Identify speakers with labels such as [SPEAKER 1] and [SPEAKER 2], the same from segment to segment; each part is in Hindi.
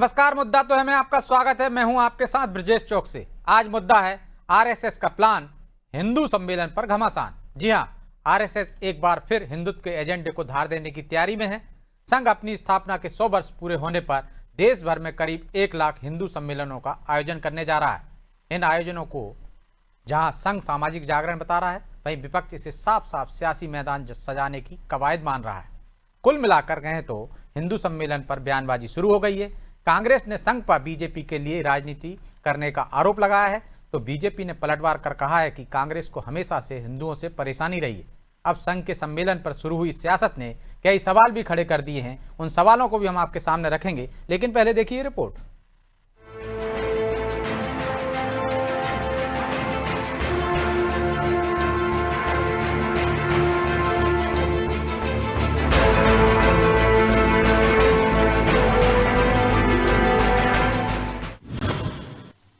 [SPEAKER 1] नमस्कार। मुद्दा तो है मैं आपका स्वागत है। मैं हूं आपके साथ ब्रजेश चौक से। आज मुद्दा है आरएसएस का प्लान, हिंदू सम्मेलन पर घमासान। जी हां, आरएसएस एक बार फिर हिंदुत्व के एजेंडे को धार देने की तैयारी में है। संघ अपनी स्थापना के 100 वर्ष पूरे होने पर देश भर में करीब 1 लाख हिंदू सम्मेलनों का आयोजन करने जा रहा है। इन आयोजनों को जहां संघ सामाजिक जागरण बता रहा है, वहीं विपक्ष इसे साफ साफ सियासी मैदान सजाने की कवायद मान रहा है। कुल मिलाकर कहें तो हिंदू सम्मेलन पर बयानबाजी शुरू हो गई है। कांग्रेस ने संघ पर बीजेपी के लिए राजनीति करने का आरोप लगाया है, तो बीजेपी ने पलटवार कर कहा है कि कांग्रेस को हमेशा से हिंदुओं से परेशानी रही है। अब संघ के सम्मेलन पर शुरू हुई सियासत ने कई सवाल भी खड़े कर दिए हैं। उन सवालों को भी हम आपके सामने रखेंगे, लेकिन पहले देखिए रिपोर्ट।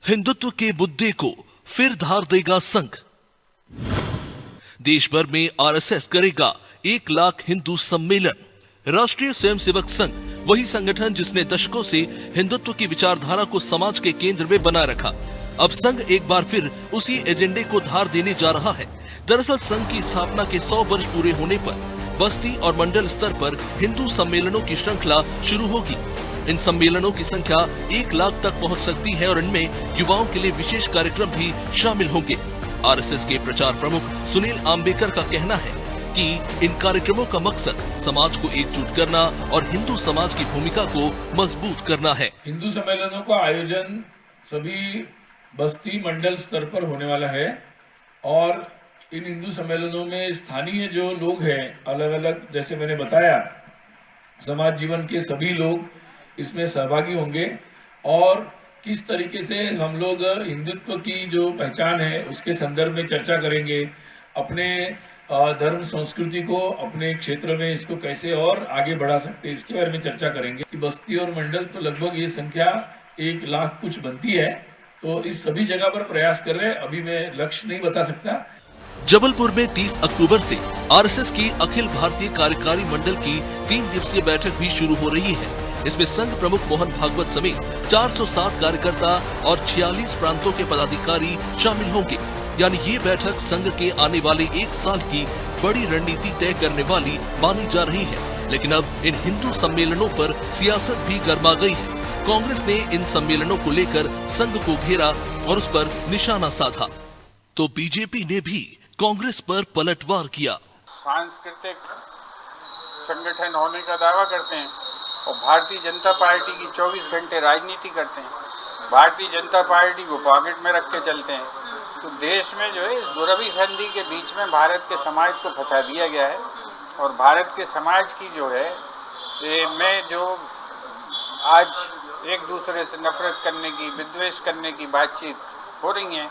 [SPEAKER 2] हिंदुत्व के मुद्दे को फिर धार देगा संघ। देश भर में आरएसएस करेगा 1 लाख हिंदू सम्मेलन। राष्ट्रीय स्वयंसेवक संघ, वही संगठन जिसने दशकों से हिंदुत्व की विचारधारा को समाज के केंद्र में बना रखा, अब संघ एक बार फिर उसी एजेंडे को धार देने जा रहा है। दरअसल संघ की स्थापना के 100 वर्ष पूरे होने पर बस्ती और मंडल स्तर पर हिंदू सम्मेलनों की श्रृंखला शुरू होगी। इन सम्मेलनों की संख्या 1 लाख तक पहुंच सकती है और इनमें युवाओं के लिए विशेष कार्यक्रम भी शामिल होंगे। आरएसएस के प्रचार प्रमुख सुनील आम्बेकर का कहना है कि इन कार्यक्रमों का मकसद समाज को एकजुट करना और हिंदू समाज की भूमिका को मजबूत करना है।
[SPEAKER 3] हिंदू सम्मेलनों का आयोजन सभी बस्ती मंडल स्तर पर होने वाला है और इन हिंदू सम्मेलनों में स्थानीय जो लोग हैं, अलग अलग, जैसे मैंने बताया, समाज जीवन के सभी लोग इसमें सहभागी होंगे और किस तरीके से हम लोग हिंदुत्व की जो पहचान है उसके संदर्भ में चर्चा करेंगे, अपने धर्म संस्कृति को अपने क्षेत्र में इसको कैसे और आगे बढ़ा सकते हैं, इसके बारे में चर्चा करेंगे। कि बस्ती और मंडल तो लगभग ये संख्या 1 लाख कुछ बनती है, तो इस सभी जगह पर प्रयास कर रहे हैं। अभी मैं लक्ष्य नहीं बता सकता।
[SPEAKER 2] जबलपुर में 30 अक्टूबर से आरएसएस की अखिल भारतीय कार्यकारी मंडल की 3 दिवसीय बैठक भी शुरू हो रही है। इसमें संघ प्रमुख मोहन भागवत समेत 407 कार्यकर्ता और 46 प्रांतों के पदाधिकारी शामिल होंगे। यानी ये बैठक संघ के आने वाले 1 साल की बड़ी रणनीति तय करने वाली मानी जा रही है। लेकिन अब इन हिंदू सम्मेलनों पर सियासत भी गर्मा गई है। कांग्रेस ने इन सम्मेलनों को लेकर संघ को घेरा और उस पर निशाना साधा, तो बीजेपी ने भी कांग्रेस पर पलटवार किया।
[SPEAKER 4] सांस्कृतिक संगठन होने का दावा करते हैं और भारतीय जनता पार्टी की 24 घंटे राजनीति करते हैं। भारतीय जनता पार्टी को पॉकेट में रख के चलते हैं। तो देश में जो है इस दुरभी संधि के बीच में भारत के समाज को फंसा दिया गया है और भारत के समाज की जो है में जो आज एक दूसरे से नफरत करने की, विद्वेष करने की बातचीत हो रही है।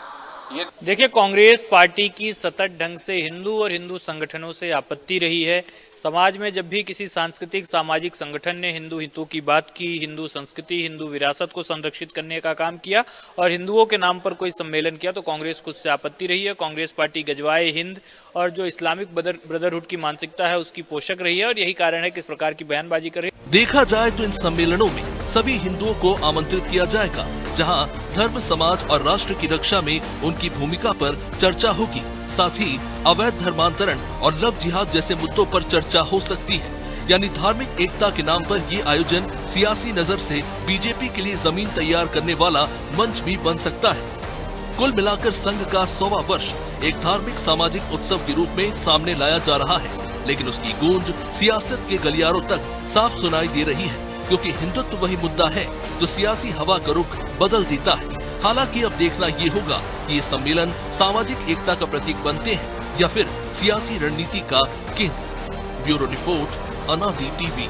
[SPEAKER 4] ये
[SPEAKER 5] देखिए, कांग्रेस पार्टी की सतत ढंग से हिंदू और हिंदू संगठनों से आपत्ति रही है। समाज में जब भी किसी सांस्कृतिक सामाजिक संगठन ने हिंदू हितों की बात की, हिंदू संस्कृति, हिंदू विरासत को संरक्षित करने का काम किया और हिंदुओं के नाम पर कोई सम्मेलन किया, तो कांग्रेस को उससे आपत्ति रही है। कांग्रेस पार्टी गजवाए हिंद और जो इस्लामिक ब्रदरहुड की मानसिकता है उसकी पोषक रही है और यही कारण है कि इस प्रकार की बयानबाजी कर रही है।
[SPEAKER 2] देखा जाए तो इन सम्मेलनों में सभी हिंदुओं को आमंत्रित किया जाएगा, जहां धर्म, समाज और राष्ट्र की रक्षा में उनकी भूमिका पर चर्चा होगी। साथ ही अवैध धर्मांतरण और लव जिहाद जैसे मुद्दों पर चर्चा हो सकती है। यानी धार्मिक एकता के नाम पर ये आयोजन सियासी नजर से बीजेपी के लिए जमीन तैयार करने वाला मंच भी बन सकता है। कुल मिलाकर संघ का 100वां वर्ष एक धार्मिक सामाजिक उत्सव के रूप में सामने लाया जा रहा है, लेकिन उसकी गूंज सियासत के गलियारों तक साफ सुनाई दे रही है, क्योंकि हिंदुत्व वही मुद्दा है जो सियासी हवा का रुख बदल देता है। हालांकि अब देखना ये होगा कि ये सम्मेलन सामाजिक एकता का प्रतीक बनते हैं या फिर सियासी रणनीति का केंद्र। ब्यूरो रिपोर्ट, अनादि टीवी।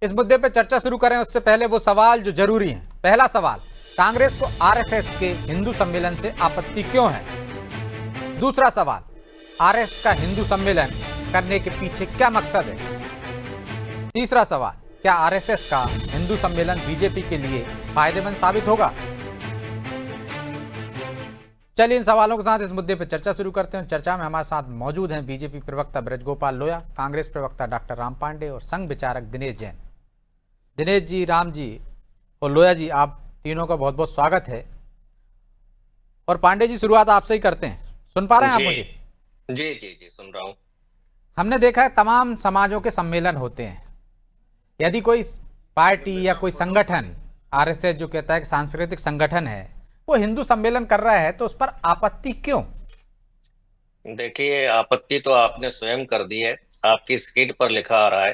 [SPEAKER 1] इस मुद्दे पर चर्चा शुरू करें उससे पहले वो सवाल जो जरूरी हैं। पहला सवाल, कांग्रेस को आरएसएस के हिंदू सम्मेलन से आपत्ति क्यों है? दूसरा सवाल, आरएसएस का हिंदू सम्मेलन करने के पीछे क्या मकसद है? तीसरा सवाल, क्या आरएसएस का हिंदू सम्मेलन बीजेपी के लिए फायदेमंद साबित होगा? चलिए इन सवालों के साथ इस मुद्दे पर चर्चा शुरू करते हैं। चर्चा में हमारे साथ मौजूद हैं बीजेपी प्रवक्ता ब्रजगोपाल लोया, कांग्रेस प्रवक्ता डॉक्टर राम पांडे और संघ विचारक दिनेश जैन। दिनेश जी, राम जी और लोया जी, आप तीनों का बहुत बहुत स्वागत है। और पांडे जी, शुरुआत आपसे ही करते हैं। सुन पा रहे हैं आप मुझे?
[SPEAKER 6] जी जी जी, सुन रहा हूँ।
[SPEAKER 1] हमने देखा है तमाम समाजों के सम्मेलन होते हैं। यदि कोई पार्टी या कोई संगठन, आरएसएस जो कहता है कि सांस्कृतिक संगठन है, वो हिंदू सम्मेलन कर रहा है तो उस पर आपत्ति क्यों?
[SPEAKER 6] देखिए, आपत्ति तो आपने स्वयं कर दी है। आपकी स्क्रीन पर लिखा आ रहा है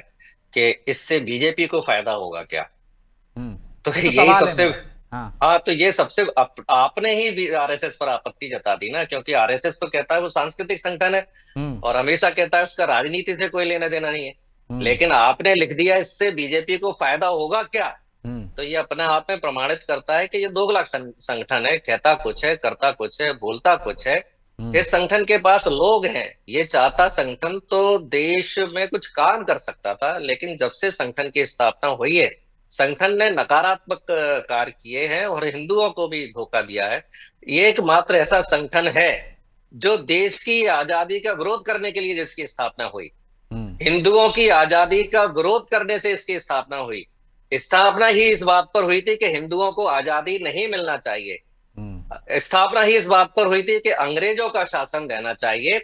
[SPEAKER 6] कि इससे बीजेपी को फायदा होगा क्या। तो
[SPEAKER 1] ये तो
[SPEAKER 6] यही
[SPEAKER 1] सवाल है
[SPEAKER 6] सबसे
[SPEAKER 1] मेरा।
[SPEAKER 6] हाँ, तो ये सबसे आपने ही आरएसएस पर आपत्ति जता दी ना, क्योंकि आरएसएस तो कहता है वो सांस्कृतिक संगठन है और हमेशा कहता है उसका राजनीति से कोई लेना देना नहीं है। लेकिन आपने लिख दिया इससे बीजेपी को फायदा होगा क्या। तो ये अपने आप में प्रमाणित करता है कि ये दोगला संगठन है, कहता कुछ है, करता कुछ है, बोलता कुछ है। इस संगठन के पास लोग हैं। ये चाहता संगठन तो देश में कुछ काम कर सकता था, लेकिन जब से संगठन की स्थापना हुई है, संगठन ने नकारात्मक कार्य किए हैं और हिंदुओं को भी धोखा दिया है। ये एकमात्र ऐसा संगठन है जो देश की आजादी का विरोध करने के लिए जिसकी स्थापना हुई, हिंदुओं की आजादी का विरोध करने से इसकी स्थापना हुई। स्थापना ही इस बात पर हुई थी कि हिंदुओं को आजादी नहीं मिलना चाहिए। स्थापना ही इस बात पर हुई थी कि अंग्रेजों का शासन रहना चाहिए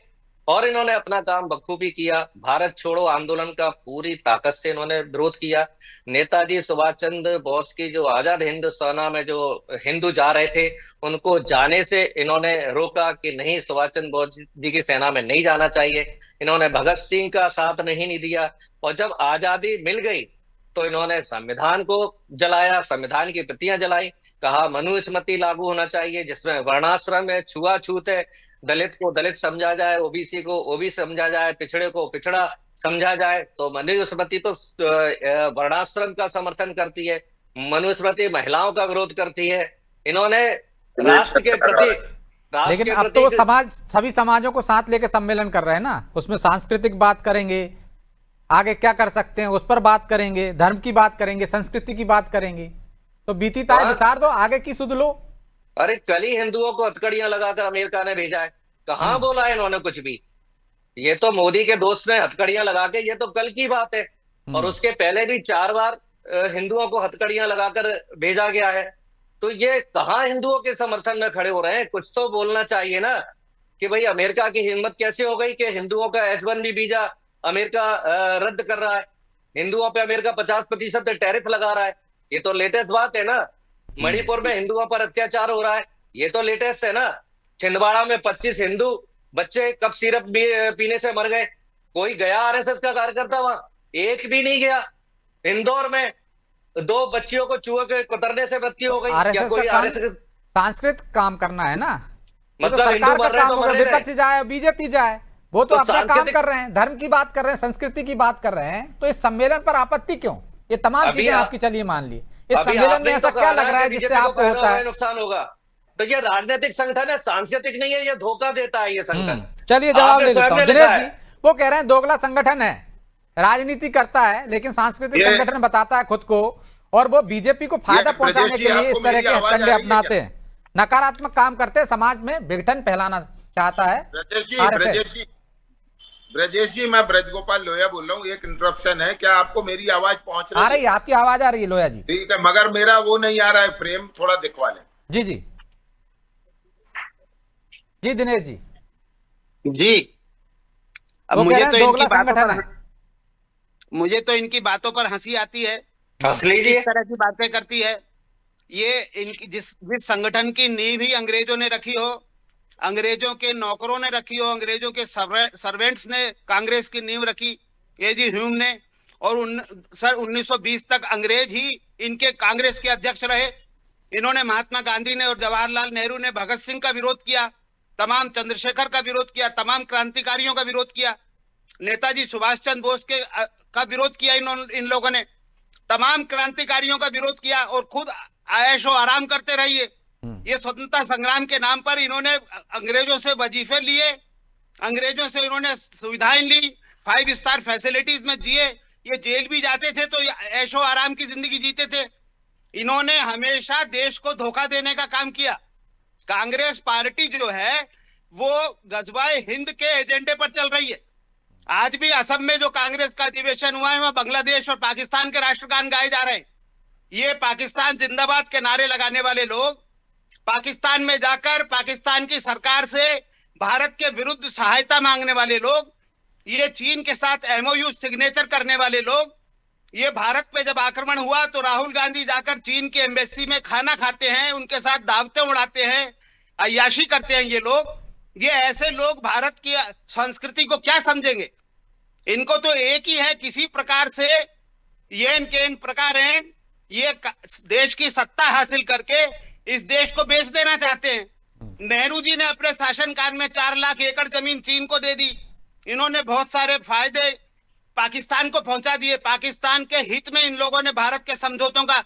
[SPEAKER 6] और इन्होंने अपना काम बखूबी किया। भारत छोड़ो आंदोलन का पूरी ताकत से इन्होंने विरोध किया। नेताजी सुभाष चंद्र बोस की जो आजाद हिंद सेना में जो हिंदू जा रहे थे, उनको जाने से इन्होंने रोका कि नहीं, सुभाष चंद्र बोस जी की सेना में नहीं जाना चाहिए। इन्होंने भगत सिंह का साथ नहीं दिया और जब आजादी मिल गई तो इन्होंने संविधान को जलाया, संविधान की प्रतियां जलाई, कहा मनुस्मृति लागू होना चाहिए जिसमें वर्णाश्रम है, छुआछूत है, दलित को दलित समझा जाए, ओबीसी को ओबीसी समझा जाए, पिछड़े को पिछड़ा समझा जाए। तो मनुस्मृति तो वर्णाश्रम का समर्थन करती है, मनुस्मृति महिलाओं का विरोध करती है। इन्होंने राष्ट्र के प्रति
[SPEAKER 1] लेकिन अब तो समाज, सभी समाजों को साथ लेकर सम्मेलन कर रहे हैं ना, उसमें सांस्कृतिक बात करेंगे, आगे क्या कर सकते हैं उस पर बात करेंगे, धर्म की बात करेंगे, संस्कृति की बात करेंगे। तो बीती तारीख विसार दो, आगे की सुध लो।
[SPEAKER 6] अरे कल ही हिंदुओं को हथकड़ियां लगाकर अमेरिका ने भेजा है, कहां बोला है इन्होंने कुछ भी। ये तो मोदी के दोस्त ने हथकड़ियां लगा के, ये तो कल की बात है। और उसके पहले भी 4 बार हिंदुओं को हथकड़ियां लगाकर भेजा गया है। तो ये कहां हिंदुओं के समर्थन में खड़े हो रहे हैं। कुछ तो बोलना चाहिए ना कि भाई अमेरिका की हिम्मत कैसे हो गई कि हिंदुओं का H1B वीजा अमेरिका रद्द कर रहा है, हिंदुओं पे अमेरिका 50% टैरिफ लगा रहा है। ये तो लेटेस्ट बात है ना। मणिपुर में हिंदुओं पर अत्याचार हो रहा है, ये तो लेटेस्ट है ना। छिंदवाड़ा में 25 हिंदू बच्चे कप सिरप पीने से मर गए। कोई गया आरएसएस का कार्यकर्ता वहां? एक भी नहीं गया। इंदौर में 2 बच्चियों को चूहे के कुतरने से मृत्यु हो गई।
[SPEAKER 1] आरएसएस का काम सांस्कृतिक काम करना है ना,
[SPEAKER 6] मतलब
[SPEAKER 1] तो सरकार का काम होगा, विपक्ष जाए बीजेपी जाए, वो तो अपना काम कर रहे हैं, धर्म की बात कर रहे हैं, संस्कृति की बात कर रहे हैं। तो इस सम्मेलन पर आपत्ति क्यों? ये तमाम चीजें आपकी, चलिए मान ली, इस सम्मेलन में ऐसा क्या लग रहा है जिससे आपको होता है
[SPEAKER 6] नुकसान होगा? तो ये राजनीतिक संगठन है, सांस्कृतिक नहीं है, ये धोखा देता है ये संगठन।
[SPEAKER 1] चलिए जवाब ले लेता हूं। दिनेश जी, वो कह रहे हैं दोगला संगठन है, राजनीति करता है लेकिन सांस्कृतिक संगठन बताता है खुद को, और वो बीजेपी को फायदा पहुंचाने के लिए इस तरह के हथकंडे अपनाते हैं, नकारात्मक काम करते हैं, समाज में विघटन फैलाना चाहता है आरएसएस।
[SPEAKER 7] ब्रजेश जी, मैं ब्रजगोपाल लोया बोल रहा हूँ। एक इंटरप्शन है, क्या आपको मेरी आवाज पहुंच रही है?
[SPEAKER 1] आ रही है, आपकी आवाज आ रही है लोया जी।
[SPEAKER 7] ठीक है, मगर मेरा वो नहीं आ रहा है, फ्रेम थोड़ा दिखवा लें।
[SPEAKER 1] जी जी जी दिनेश जी।
[SPEAKER 8] जी, अब मुझे तो इनकी बातों पर हंसी आती है। इस तरह की बातें करती है ये। इनकी जिस संगठन की नींव ही अंग्रेजों ने रखी हो, अंग्रेजों के नौकरों ने रखी हो, अंग्रेजों के सर्वेंट्स ने कांग्रेस की नींव रखी, A.G. ह्यूम ने। और 1920 तक अंग्रेज ही इनके कांग्रेस के अध्यक्ष रहे। इन्होंने, महात्मा गांधी ने और जवाहरलाल नेहरू ने भगत सिंह का विरोध किया, तमाम चंद्रशेखर का विरोध किया, तमाम क्रांतिकारियों का विरोध किया, नेताजी सुभाष चंद्र बोस का विरोध किया। इन लोगों ने तमाम क्रांतिकारियों का विरोध किया और खुद आयशो आराम करते रहिए। ये स्वतंत्रता संग्राम के नाम पर इन्होंने अंग्रेजों से वजीफे लिए, अंग्रेजों से इन्होंने सुविधाएं ली, 5 स्टार फैसिलिटीज में जिए। ये जेल भी जाते थे तो ऐशो आराम की जिंदगी जीते थे। इन्होंने हमेशा देश को धोखा देने का काम किया। कांग्रेस पार्टी जो है वो गजवाए हिंद के एजेंडे पर चल रही है। आज भी असम में जो कांग्रेस का अधिवेशन हुआ है वहां बांग्लादेश और पाकिस्तान के राष्ट्रगान गाए जा रहे हैं। ये पाकिस्तान जिंदाबाद के नारे लगाने वाले लोग, पाकिस्तान में जाकर पाकिस्तान की सरकार से भारत के विरुद्ध सहायता मांगने वाले लोग, ये चीन के साथ एमओयू सिग्नेचर करने वाले लोग, ये भारत पे जब आक्रमण हुआ तो राहुल गांधी जाकर चीन की एम्बेसी में खाना खाते हैं, उनके साथ दावतें उड़ाते हैं, अय्याशी करते हैं। ये ऐसे लोग भारत की संस्कृति को क्या समझेंगे? इनको तो एक ही है, किसी प्रकार से ये इनके इन प्रकार हैं, ये देश की सत्ता हासिल करके इस देश को बेच देना चाहते हैं। नेहरू जी ने अपने शासनकाल में 4 लाख एकड़ जमीन चीन को दे दी। इन्होंने बहुत सारे फायदे पाकिस्तान को पहुंचा दिए। पाकिस्तान के हित में इन लोगों ने भारत के समझौतों का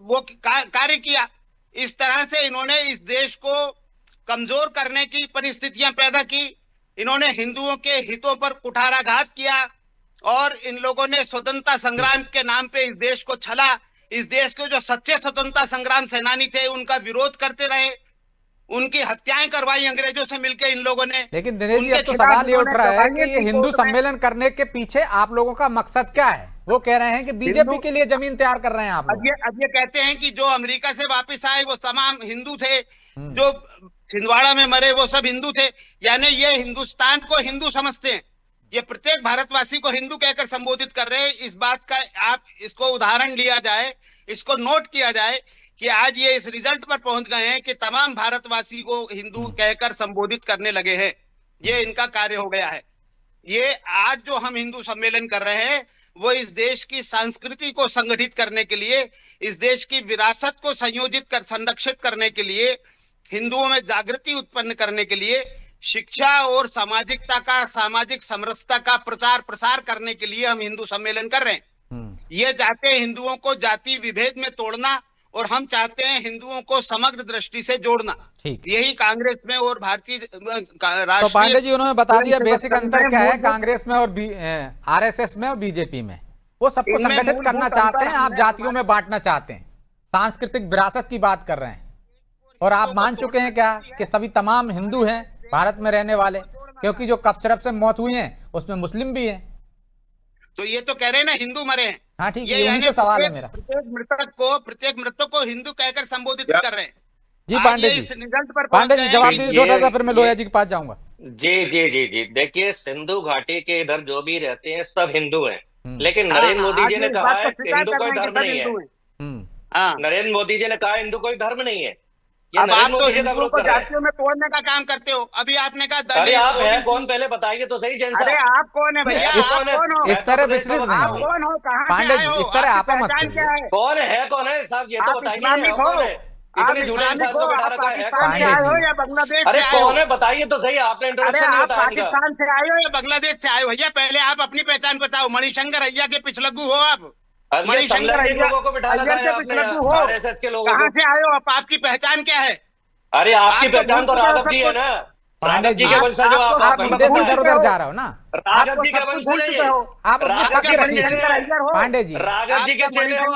[SPEAKER 8] वो कार्य किया। इस तरह से इन्होंने इस देश को कमजोर करने की परिस्थितियां पैदा की। इन्होंने हिंदुओं के हितों पर कुठाराघात किया और इन लोगों ने स्वतंत्रता संग्राम के नाम पे इस देश को छला। इस देश के जो सच्चे स्वतंत्रता संग्राम सेनानी थे उनका विरोध करते रहे, उनकी हत्याएं करवाई अंग्रेजों से मिलकर इन लोगों ने।
[SPEAKER 1] लेकिन दिनेश जी, अब तो सवाल ये उठ रहा है कि ये हिंदू सम्मेलन करने के पीछे आप लोगों का मकसद क्या है? वो कह रहे हैं कि बीजेपी के लिए जमीन तैयार कर रहे हैं आप लोग।
[SPEAKER 8] अब ये कहते हैं कि जो अमेरिका से वापस आए वो तमाम हिंदू थे, जो छिंदवाड़ा में मरे वो सब हिंदू थे, यानी ये हिंदुस्तान को हिंदू समझते हैं। ये प्रत्येक भारतवासी को हिंदू कहकर संबोधित कर रहे हैं। इस बात का आप इसको उदाहरण लिया जाए, इसको नोट किया जाए कि आज ये इस रिजल्ट पर पहुंच गए हैं कि तमाम भारतवासी को हिंदू कहकर संबोधित करने लगे हैं। ये इनका कार्य हो गया है। ये आज जो हम हिंदू सम्मेलन कर रहे हैं वो इस देश की संस्कृति को संगठित करने के लिए, इस देश की विरासत को संरक्षित करने के लिए, हिंदुओं में जागृति उत्पन्न करने के लिए, शिक्षा और सामाजिकता का, सामाजिक समरसता का प्रचार प्रसार करने के लिए हम हिंदू सम्मेलन कर रहे हैं। ये चाहते हैं हिंदुओं को जाति विभेद में तोड़ना और हम चाहते हैं हिंदुओं को समग्र दृष्टि से जोड़ना। यही कांग्रेस में और भारतीय
[SPEAKER 1] तो पांडे जी उन्होंने बता दिया बेसिक अंतर क्या है कांग्रेस में और आरएसएस में और बीजेपी में। वो सबको संगठित करना चाहते हैं, आप जातियों में बांटना चाहते हैं, सांस्कृतिक विरासत की बात कर रहे हैं। और आप मान चुके हैं क्या कि सभी तमाम हिंदू हैं भारत में रहने वाले? क्योंकि जो कफ सिरप से मौत हुई है उसमें मुस्लिम भी हैं।
[SPEAKER 8] तो ये तो कह रहे हैं ना हिंदू मरे हैं।
[SPEAKER 1] हाँ ठीक है, यही सवाल है मेरा।
[SPEAKER 8] प्रत्येक मृतक को हिंदू कहकर संबोधित कर रहे हैं।
[SPEAKER 1] जी पांडे जी जवाब दीजिए छोटा सा, फिर मैं लोया जी के पास जाऊंगा।
[SPEAKER 6] जी देखिए, सिंधु घाटी के इधर जो भी रहते हैं सब हिंदू हैं, लेकिन नरेंद्र मोदी जी ने कहा है हिंदू कोई धर्म नहीं है। नरेंद्र मोदी जी ने कहा हिंदू कोई धर्म नहीं है।
[SPEAKER 8] अब आप तो हिंदुओं को जातियों में तोड़ने का काम करते हो। अभी आपने कहा
[SPEAKER 6] दलित, आप हैं कौन पहले बताइए तो सही। जैन
[SPEAKER 8] अरे आप कौन है भैया?
[SPEAKER 1] इस तरह विचलित नहीं हो
[SPEAKER 8] कौन हो, कहाँ
[SPEAKER 1] पांडे जी, इस तरह आपा मत करिए।
[SPEAKER 6] कौन है साहब, ये तो बताइए कौन है? इतने झूठे इंसान को बैठा रखा है
[SPEAKER 8] बांग्लादेश?
[SPEAKER 6] अरे कौन है बताइए तो सही, आपने इंट्रोडक्शन नहीं बताया।
[SPEAKER 8] पाकिस्तान से आए हो या बांग्लादेश से आए हो? भैया पहले आप अपनी पहचान बताओ। मणिशंकर अय्या के पिछलग्गू हो आप?
[SPEAKER 6] मणिशंकर लोगों को बिठा रखा है आपने, आरएसएस के लोगों को।
[SPEAKER 8] कहाँ से आए हो आप? आपकी पहचान क्या है?
[SPEAKER 6] अरे आपकी पहचान तो राघव जी है ना, राघव जी के वंशज जो
[SPEAKER 1] आप मुद्दे से इधर उधर जा रहे हो ना।
[SPEAKER 6] राघव जी के वंशज है,
[SPEAKER 1] आप पांडे जी
[SPEAKER 6] राघव जी के चेले हो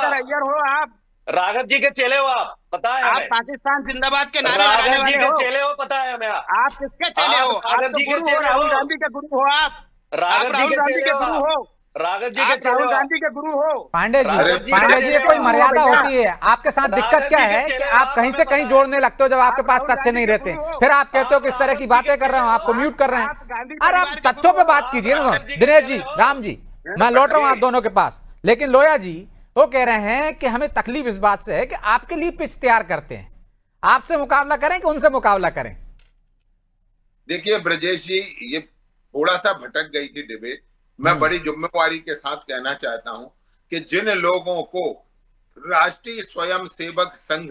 [SPEAKER 6] आप, राघव जी के चेले हो आप, पता है
[SPEAKER 8] आप पाकिस्तान जिंदाबाद के नारे लगाने वाले हो।
[SPEAKER 6] चेले हो, पता है हमें।
[SPEAKER 8] आप किसके चेले हो?
[SPEAKER 6] राघव जी के चेले हो,
[SPEAKER 8] राहुल गांधी के गुरु हो आप।
[SPEAKER 6] राघव जी के चेले हो, राघव जी के
[SPEAKER 8] राहुल गांधी के गुरु हो।
[SPEAKER 1] पांडे जी ये कोई मर्यादा होती है? आपके साथ दिक्कत क्या है कि आप कहीं से कहीं जोड़ने लगते हो जब आपके पास तथ्य नहीं रहते, फिर आप कहते हो किस तरह की बातें कर रहे हो, आपको म्यूट कर रहे हैं। अरे आप तथ्यों पे बात कीजिए ना। दिनेश जी, राम जी, मैं लौट रहा हूं आप दोनों के पास। लेकिन लोया जी वो कह रहे हैं कि हमें तकलीफ इस बात से है कि आपके लिए पिच तैयार करते हैं, आपसे मुकाबला करें कि उनसे मुकाबला करें?
[SPEAKER 7] देखिए ब्रजेश जी, ये थोड़ा सा भटक गई थी डिबेट। मैं बड़ी जिम्मेवारी के साथ कहना चाहता हूं कि जिन लोगों को राष्ट्रीय स्वयंसेवक संघ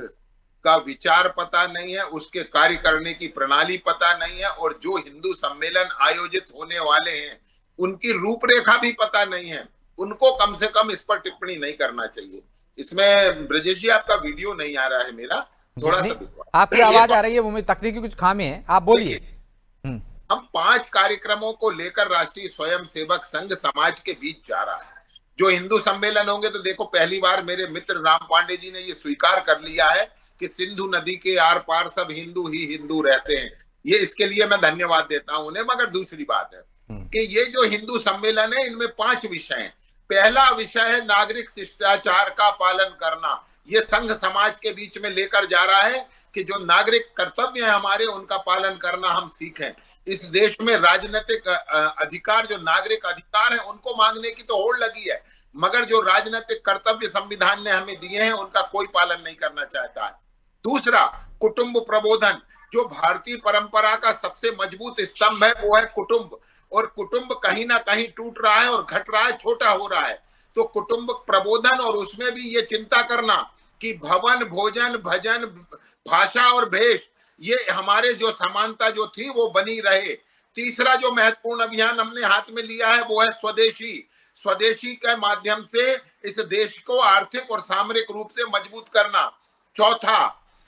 [SPEAKER 7] का विचार पता नहीं है, उसके कार्य करने की प्रणाली पता नहीं है, और जो हिंदू सम्मेलन आयोजित होने वाले हैं उनकी रूपरेखा भी पता नहीं है, उनको कम से कम इस पर टिप्पणी नहीं करना चाहिए। इसमें ब्रजेश जी आपका वीडियो नहीं आ रहा है, मेरा थोड़ा सा
[SPEAKER 1] आपकी आवाज आ रही है, वो में तकनीकी कुछ खामी है, आप बोलिए।
[SPEAKER 7] हम 5 कार्यक्रमों को लेकर राष्ट्रीय स्वयंसेवक संघ समाज के बीच जा रहा है। जो हिंदू सम्मेलन होंगे तो देखो पहली बार मेरे मित्र राम पांडे जी ने ये स्वीकार कर लिया है कि सिंधु नदी के आर पार सब हिंदू ही हिंदू रहते हैं। ये इसके लिए मैं धन्यवाद देता हूं उन्हें। मगर दूसरी बात है कि ये जो हिंदू सम्मेलन है इनमें 5 विषय हैं। पहला विषय है नागरिक शिष्टाचार का पालन करना। ये संघ समाज के बीच में लेकर जा रहा है कि जो नागरिक कर्तव्य है हमारे उनका पालन करना हम सीखें। इस देश में राजनीतिक अधिकार, जो नागरिक अधिकार है उनको मांगने की तो होड़ लगी है, मगर जो राजनीतिक कर्तव्य संविधान ने हमें दिए हैं उनका कोई पालन नहीं करना चाहता है। दूसरा, कुटुंब प्रबोधन। जो भारतीय परंपरा का सबसे मजबूत स्तंभ है वो है कुटुंब, और कुटुंब कहीं ना कहीं टूट रहा है और घट रहा है, छोटा हो रहा है। तो कुटुंब प्रबोधन, और उसमें भी ये चिंता करना कि भवन, भोजन, भजन, भाषा और भेष, ये हमारे जो समानता जो थी वो बनी रहे। तीसरा जो महत्वपूर्ण अभियान हमने हाथ में लिया है वो है स्वदेशी। स्वदेशी के माध्यम से इस देश को आर्थिक और सामरिक रूप से मजबूत करना। चौथा,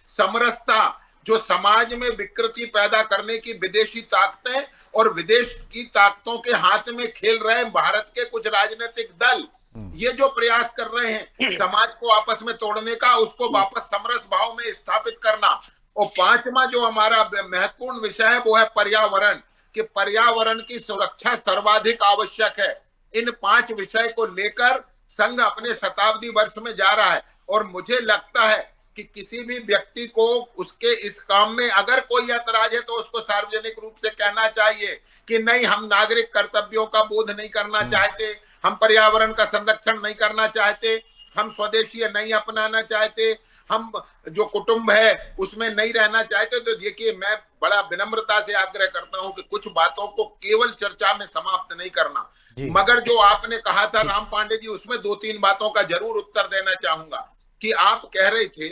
[SPEAKER 7] समरसता। जो समाज में विकृति पैदा करने की विदेशी ताकतें और विदेश की ताकतों के हाथ में खेल रहे भारत के कुछ राजनीतिक दल, ये जो प्रयास कर रहे हैं समाज को आपस में तोड़ने का, उसको वापस समरस भाव में स्थापित करना। और 5वां जो हमारा महत्वपूर्ण विषय है वो है पर्यावरण, कि पर्यावरण की सुरक्षा सर्वाधिक आवश्यक है। इन 5 विषय को लेकर संघ अपने शताब्दी वर्ष में जा रहा है, और मुझे लगता है कि किसी भी व्यक्ति को उसके इस काम में अगर कोई ऐतराज है तो उसको सार्वजनिक रूप से कहना चाहिए कि नहीं, हम नागरिक कर्तव्यों का बोध नहीं करना चाहते, हम पर्यावरण का संरक्षण नहीं करना चाहते, हम स्वदेशी नहीं अपनाना चाहते, हम जो कुटुंब है उसमें नहीं रहना चाहते। तो देखिए, मैं बड़ा विनम्रता से आग्रह करता हूं कि कुछ बातों को केवल चर्चा में समाप्त नहीं करना, मगर जो आपने कहा था राम पांडे जी, उसमें 2-3 बातों का जरूर उत्तर देना चाहूंगा। कि आप कह रहे थे,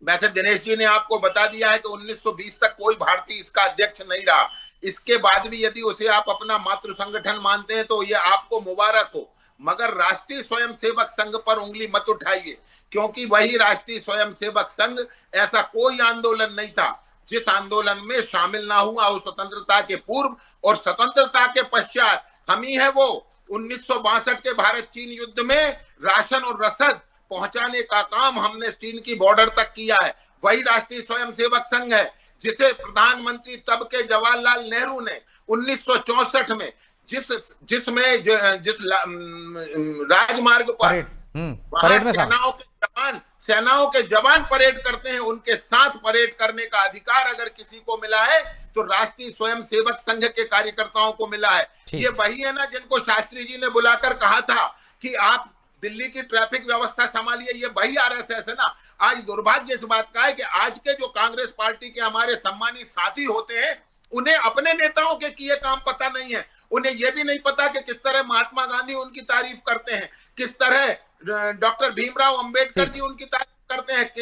[SPEAKER 7] वैसे दिनेश जी ने आपको बता दिया है कि 1920 तक कोई भारतीय इसका अध्यक्ष नहीं रहा, इसके बाद भी यदि उसे आप अपना मातृ संगठन मानते हैं तो ये आपको मुबारक हो, मगर राष्ट्रीय स्वयंसेवक संघ पर उंगली मत उठाइए, क्योंकि वही राष्ट्रीय स्वयंसेवक संघ ऐसा कोई आंदोलन नहीं था जिस आंदोलन में शामिल ना हुआ हो स्वतंत्रता के पूर्व और स्वतंत्रता के पश्चात। हम ही है वो 1962 के भारत चीन युद्ध में राशन और रसद पहुंचाने का काम हमने चीन की बॉर्डर तक किया है। वही राष्ट्रीय स्वयंसेवक संघ है जिसे प्रधानमंत्री तब के जवाहरलाल नेहरू ने 1964 में जिस राजमार्ग पर सेनाओं के जवान परेड करते हैं, उनके साथ परेड करने का अधिकार अगर किसी को मिला है तो राष्ट्रीय स्वयंसेवक संघ के कार्यकर्ताओं को मिला है। ये वही है ना जिनको शास्त्री जी ने बुलाकर कहा था कि आप दिल्ली की ट्रैफिक व्यवस्था संभालिए, ये वही आरएसएस है ना। आज दुर्भाग्य इस बात का है कि आज के जो कांग्रेस पार्टी के हमारे सम्मानित साथी होते हैं, उन्हें अपने नेताओं के किए काम पता नहीं है। उन्हें यह भी नहीं पता कि किस तरह महात्मा गांधी उनकी तारीफ करते हैं, किस तरह डॉक्टर भीमराव अंबेडकर जी उनकी तारीफ करते हैं,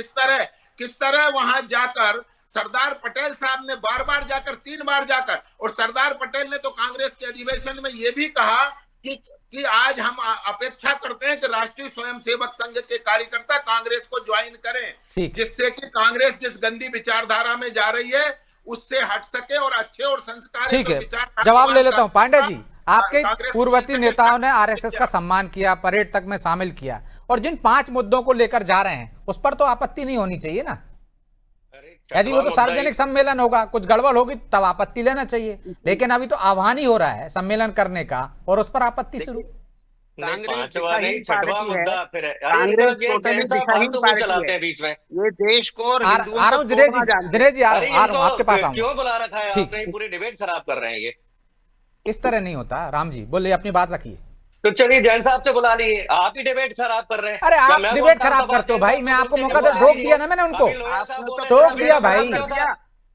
[SPEAKER 7] किस तरह वहां जाकर सरदार पटेल साहब ने बार-बार जाकर 3 बार जाकर, और सरदार पटेल ने तो कांग्रेस के अधिवेशन में यह भी कहा कि आज हम अपेक्षा करते हैं कि राष्ट्रीय स्वयंसेवक संघ के कार्यकर्ता कांग्रेस को ज्वाइन करें, जिससे कि कांग्रेस जिस गंदी विचारधारा में जा रही है उससे हट सके और अच्छे और संस्कार।
[SPEAKER 1] ठीक है, जवाब ले लेता हूं। पांडे जी, आपके पूर्ववर्ती नेताओं ने आरएसएस का सम्मान किया, परेड तक में शामिल किया, और जिन 5 मुद्दों को लेकर जा रहे हैं उस पर तो आपत्ति नहीं होनी चाहिए ना। यदि वो तो सार्वजनिक सम्मेलन होगा, कुछ गड़बड़ होगी तब आपत्ति लेना चाहिए, लेकिन अभी तो आह्वान ही हो रहा है सम्मेलन करने का और उस पर आपत्ति शुरू।
[SPEAKER 6] कांग्रेस 6वां मुद्दा फिर चलाते हैं बीच में ये देश को।
[SPEAKER 1] आ रहा हूं दिनेश जी, आ रहा हूं आपके पास आऊंगा।
[SPEAKER 6] क्यों बुला रखा है आपने? पूरी डिबेट खराब कर रहे हैं ये।
[SPEAKER 1] इस तरह नहीं होता। राम जी बोले, अपनी बात रखिए।
[SPEAKER 6] तो चलिए जैन साहब से बुला लिए, आप ही डिबेट खराब कर रहे हैं।
[SPEAKER 1] अरे आप डिबेट खराब करते हो भाई, मैं आपको मौका दे, रोक दिया ना मैंने उनको, टोक दिया भाई,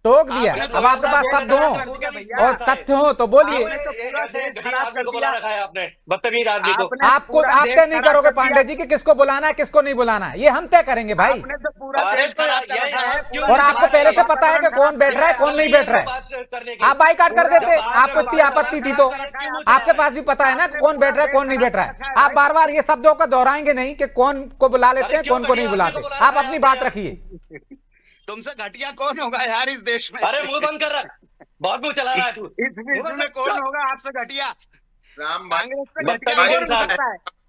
[SPEAKER 1] टोक दिया। अब आपके पास शब्द हो और तथ्य हो तो बोलिए। आपको आप तय नहीं करोगे पांडे जी कि किसको बुलाना है किसको नहीं बुलाना है, ये हम तय करेंगे भाई। और आपको पहले से पता है कि कौन बैठ रहा है कौन नहीं बैठ रहा है। आप बाइकाट कर देते, आपको इतनी आपत्ति थी तो आपके पास भी पता है ना कौन बैठ रहा है कौन नहीं बैठ रहा है। आप बार बार ये शब्दों का दोहराएंगे नहीं कि कौन को बुला लेते हैं कौन को नहीं बुलाते। आप अपनी बात रखिए।
[SPEAKER 8] तुमसे घटिया कौन होगा यार इस देश में?
[SPEAKER 6] अरे मुंह बंद कर रहा, बहुत मुंह चला रहा है तू।
[SPEAKER 8] इस बीच में कौन होगा आपसे घटिया?
[SPEAKER 7] राम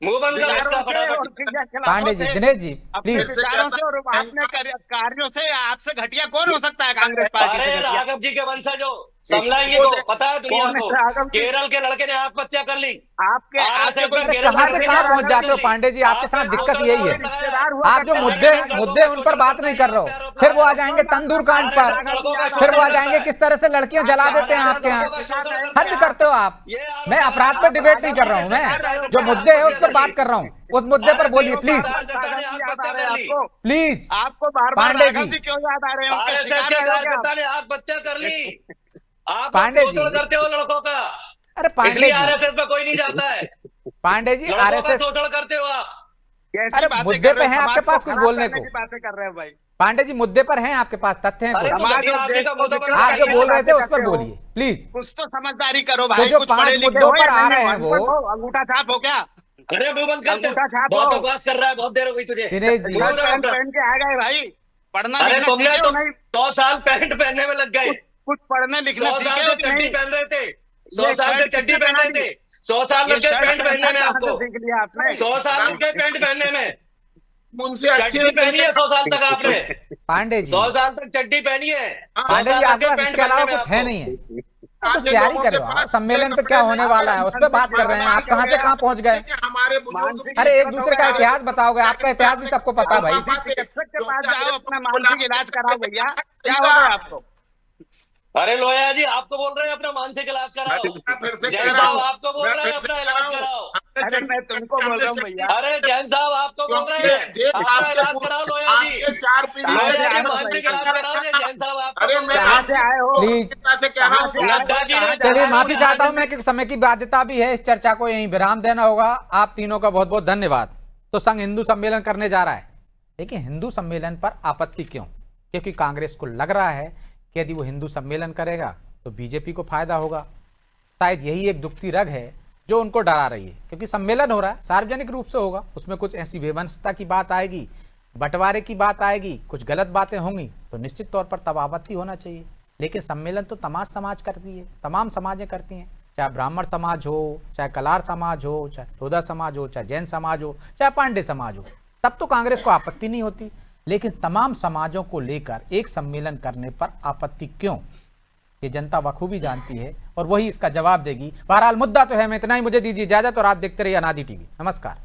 [SPEAKER 6] मुंह बंद कर इसका फटाफट।
[SPEAKER 1] पांडे जी, दिनेश जी
[SPEAKER 8] अपने
[SPEAKER 1] प्लीज।
[SPEAKER 8] विचारों से और अपने कार्यों से आपसे घटिया कौन हो सकता है कांग्रेस पार्टी से
[SPEAKER 6] अरे
[SPEAKER 8] घटिया?
[SPEAKER 6] राघव जी के वंशज हो, समझाएंगे तो पता है दुनिया
[SPEAKER 8] कौन है
[SPEAKER 6] को,
[SPEAKER 8] राघव जी?
[SPEAKER 6] केरल के लड़के ने आत्महत्या कर ली।
[SPEAKER 8] आपके
[SPEAKER 6] RSS
[SPEAKER 8] कोई
[SPEAKER 6] में केरल
[SPEAKER 1] कहां से
[SPEAKER 6] के
[SPEAKER 1] कहां
[SPEAKER 6] लड़के
[SPEAKER 1] पहुंच जाते हो
[SPEAKER 6] ने
[SPEAKER 1] पांडे जी, आपके साथ
[SPEAKER 6] आपने
[SPEAKER 1] दिक्कत
[SPEAKER 6] सोशल
[SPEAKER 1] यही है।
[SPEAKER 8] रिश्तेदार हुआ
[SPEAKER 1] आप जो मुद्दे उन पर बात नहीं कर रहे हो, फिर वो आ जाएंगे तंदूर कांड पर, फिर वो आ जाएंगे किस तरह से लड़कियां जला देते हैं आपके यहाँ। हद करते हो आप। मैं अपराध पर डिबेट नहीं कर रहा हूँ, मैं जो मुद्दे है उस पर बात कर रहा हूँ, उस मुद्दे पर बोलिए प्लीज प्लीज।
[SPEAKER 8] आपको बार बार
[SPEAKER 1] पांडे
[SPEAKER 8] राघव
[SPEAKER 1] जी।
[SPEAKER 8] जी क्यों याद आ रहे हैं? उनके
[SPEAKER 6] RSS
[SPEAKER 8] शिकार
[SPEAKER 6] के
[SPEAKER 8] रहे हो क्या?
[SPEAKER 6] कार्यकर्ता ने आत्महत्या कर ली। आप
[SPEAKER 1] पांडे जी।
[SPEAKER 6] शोषण करते हो लड़कों का,
[SPEAKER 1] अरे पांडे
[SPEAKER 6] इसलिए
[SPEAKER 1] जी,
[SPEAKER 6] RSS में कोई नहीं जाता है।
[SPEAKER 1] पांडे जी
[SPEAKER 6] लड़कों का
[SPEAKER 1] आरएसएस
[SPEAKER 6] शोषण करते हो आप।
[SPEAKER 8] कैसी
[SPEAKER 1] अरे
[SPEAKER 8] बातें
[SPEAKER 1] मुद्दे
[SPEAKER 8] कर रहे
[SPEAKER 1] पे
[SPEAKER 8] हो?
[SPEAKER 1] हैं आपके
[SPEAKER 8] समाज
[SPEAKER 1] पास
[SPEAKER 8] को
[SPEAKER 1] कुछ
[SPEAKER 8] खराब
[SPEAKER 1] बोलने
[SPEAKER 8] करने
[SPEAKER 1] को।
[SPEAKER 8] की बातें कर रहे हो भाई।
[SPEAKER 1] पांडे जी मुद्दे पर हैं आपके पास, तथ्य हैं
[SPEAKER 6] अरे
[SPEAKER 1] कुछ।
[SPEAKER 6] तो
[SPEAKER 8] समाज
[SPEAKER 6] गद्दी
[SPEAKER 8] और
[SPEAKER 6] आदमी
[SPEAKER 8] देश
[SPEAKER 6] का
[SPEAKER 8] को
[SPEAKER 6] मुद्दा
[SPEAKER 8] विकसित
[SPEAKER 6] बना
[SPEAKER 1] आप जो
[SPEAKER 8] करने
[SPEAKER 1] बोल
[SPEAKER 8] की
[SPEAKER 1] रहे थे
[SPEAKER 8] बातें
[SPEAKER 1] उस पर
[SPEAKER 8] करते हो।
[SPEAKER 1] बोलिए प्लीज।
[SPEAKER 8] कुछ तो समझदारी करो
[SPEAKER 1] तो
[SPEAKER 8] भाई।
[SPEAKER 1] जो
[SPEAKER 8] कुछ
[SPEAKER 1] 5
[SPEAKER 8] पढ़े लिखे
[SPEAKER 1] मुद्दों
[SPEAKER 8] हो
[SPEAKER 1] पर
[SPEAKER 8] या
[SPEAKER 1] आ
[SPEAKER 8] नहीं
[SPEAKER 1] रहे
[SPEAKER 8] हो?
[SPEAKER 1] हैं वो।
[SPEAKER 8] अनपढ़ हो, अंगूठा छाप हो क्या?
[SPEAKER 6] अरे मुंह बंद कर,
[SPEAKER 8] अंगूठा छाप
[SPEAKER 6] बहुत
[SPEAKER 8] हो।
[SPEAKER 6] बकवास कर रहा है, बहुत देर हो गई तुझे।
[SPEAKER 1] दिनेश जी।
[SPEAKER 6] मुंह
[SPEAKER 8] शर्ट
[SPEAKER 6] बंद
[SPEAKER 8] पैंट
[SPEAKER 6] कर।
[SPEAKER 8] पहन के आ गए भाई। पढ़ना
[SPEAKER 6] अरे
[SPEAKER 8] लिखना
[SPEAKER 6] तुमने
[SPEAKER 8] सीखे
[SPEAKER 6] तो
[SPEAKER 8] हो नहीं?
[SPEAKER 6] 100 साल पैंट पहनने में लग गए।
[SPEAKER 8] कुछ पढ़ने लिखना
[SPEAKER 6] 100 साल
[SPEAKER 8] सीखे
[SPEAKER 6] से
[SPEAKER 8] हो कि
[SPEAKER 6] चड्डी
[SPEAKER 8] नहीं?
[SPEAKER 6] पहन रहे थे, 100
[SPEAKER 8] ये
[SPEAKER 6] साल से
[SPEAKER 8] शर्ट
[SPEAKER 6] चड्डी
[SPEAKER 8] किसने
[SPEAKER 6] पहन रहे
[SPEAKER 8] बना दी?
[SPEAKER 6] थे, 100 साल
[SPEAKER 8] ये
[SPEAKER 6] लग गए
[SPEAKER 8] शर्ट
[SPEAKER 6] पैंट पहनने में
[SPEAKER 8] कहाँ से
[SPEAKER 6] आपको।
[SPEAKER 8] सीख लिया आपने?
[SPEAKER 6] 100 साल लग गए पैंट पहनने में।
[SPEAKER 7] उनसे अच्छे
[SPEAKER 6] चड्डी पहनी है 100 साल तक आपने,
[SPEAKER 1] पांडे जी,
[SPEAKER 6] 100 साल तक चड्डी पहनी है। 100
[SPEAKER 1] पांडे जी
[SPEAKER 6] साल लग
[SPEAKER 1] आपके
[SPEAKER 6] गए
[SPEAKER 1] पास
[SPEAKER 6] पैंट
[SPEAKER 1] इसके अलावा
[SPEAKER 6] पहनने में
[SPEAKER 1] कुछ है
[SPEAKER 6] आपको।
[SPEAKER 1] नहीं है, कुछ तैयारी कर रहे हो आप। सम्मेलन पे क्या होने वाला है उस पर बात कर रहे हैं, आप कहां से कहां पहुंच गए।
[SPEAKER 7] हमारे बुजुर्ग
[SPEAKER 1] अरे एक दूसरे का इतिहास बताओगे, आपका इतिहास भी सबको पता है भाई।
[SPEAKER 8] चिकित्सक के पास जाओ, अपना मानसिक इलाज कराओ भैया। क्या हो गया आपको?
[SPEAKER 6] अरे लोया जी आपको बोल रहे हैं अपना मानसिक इलाज कराओ।
[SPEAKER 7] फिर से कह
[SPEAKER 6] जैन
[SPEAKER 7] रहा
[SPEAKER 6] साहब
[SPEAKER 7] हूं,
[SPEAKER 6] आपको बोल रहे हैं अपना इलाज कराओ।
[SPEAKER 8] अरे मैं तुमको बोल रहा हूँ भैया।
[SPEAKER 6] अरे जैन साहब आपको बोल रहे हैं अपना इलाज कराओ लोया जी।
[SPEAKER 7] आपके 4 पीढ़ी
[SPEAKER 6] लोया
[SPEAKER 8] से
[SPEAKER 6] जी
[SPEAKER 8] आए हो
[SPEAKER 6] मानसिक
[SPEAKER 8] भाई।
[SPEAKER 6] इलाज कराओ, ये जैन साहब आपको
[SPEAKER 7] अरे
[SPEAKER 6] बोल
[SPEAKER 7] मैं
[SPEAKER 6] रहे
[SPEAKER 8] कहाँ
[SPEAKER 6] हैं।
[SPEAKER 8] से आए हो?
[SPEAKER 1] प्लीज
[SPEAKER 7] से कह रहा हूँ
[SPEAKER 6] नड्डा जी ने
[SPEAKER 1] चलिए माफी चाहता हूं मैं कि समय की बाध्यता भी है, इस चर्चा को यहीं विराम देना होगा। आप तीनों का बहुत बहुत धन्यवाद। तो संघ हिंदू सम्मेलन करने जा रहा है, लेकिन हिंदू सम्मेलन पर आपत्ति क्यों? क्योंकि कांग्रेस को लग रहा है कि यदि वो हिंदू सम्मेलन करेगा तो बीजेपी को फायदा होगा। शायद यही एक दुखती रग है जो उनको डरा रही है, क्योंकि सम्मेलन हो रहा है, सार्वजनिक रूप से होगा, उसमें कुछ ऐसी बेवंशता की बात आएगी, बंटवारे की बात आएगी, कुछ गलत बातें होंगी, तो निश्चित तौर पर तब आपत्ति होना चाहिए। लेकिन सम्मेलन तो तमाम समाज करती है, तमाम समाजें करती हैं, चाहे ब्राह्मण समाज हो, चाहे कलार समाज हो, चाहे लोधा समाज हो, चाहे जैन समाज हो, चाहे पांडे समाज हो, तब तो कांग्रेस को आपत्ति नहीं होती। लेकिन तमाम समाजों को लेकर एक सम्मेलन करने पर आपत्ति क्यों, ये जनता बखूबी जानती है और वही इसका जवाब देगी। बहरहाल मुद्दा तो है, मैं इतना ही, मुझे दीजिए इजाजत और आप देखते रहिए अनादि टीवी। नमस्कार।